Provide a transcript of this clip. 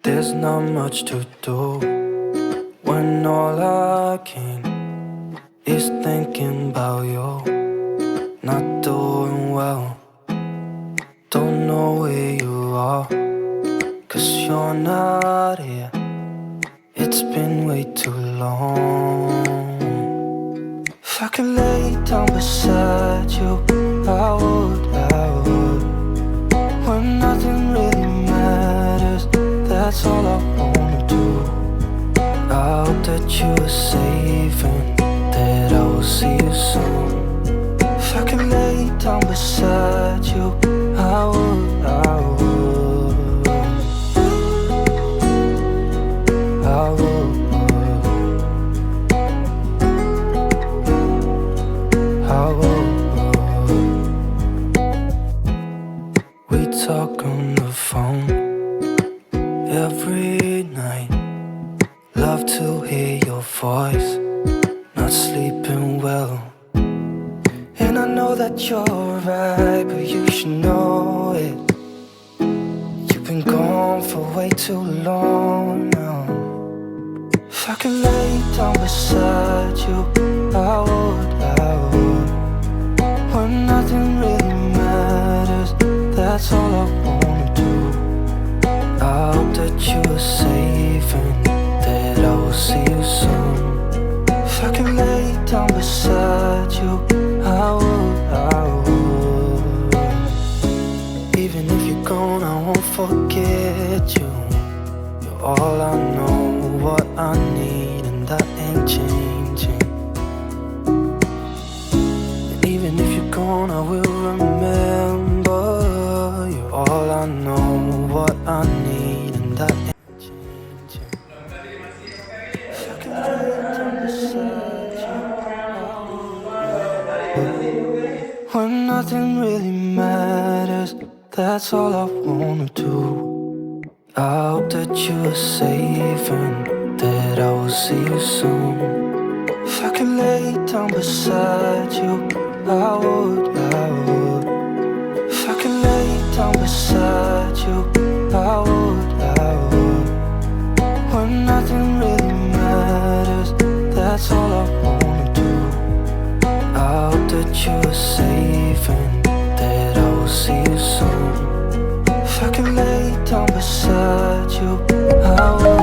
There's not much to do when all I can is thinking about you. Not doing well, don't know where you are, 'cause you're not here. It's been way too long. If I could lay down beside you, I would. When nothing really matters, that's all I wanna do. I hope that you are safe and that I will see you soon. If I could lay down beside you, I would. We talk on the phone every night. Love to hear your voice. Not sleeping well, and I know that you're right, but you should know it. You've been gone for way too long now. If I could lay down beside you, I would. When nothing really matters, that's all I wanna do. I hope that you are safe and that I will see you soon. If I could lay down beside you, I would. Even if you're gone, I won't forget you. You're all I know, what I need, and that ain't changing. And even if you're gone, I will remember. You're all I know, what I need, and that ain't changing. If I could lay down beside you, I would. When nothing really matters, that's all I wanna do. I hope that you are safe and that I will see you soon. If I could lay down beside you, I would. If I could lay down beside you, I would. When nothing really matters, that's all I wanna do. I hope that you are safe and that I will see you soon. If I could lay down beside you, I would.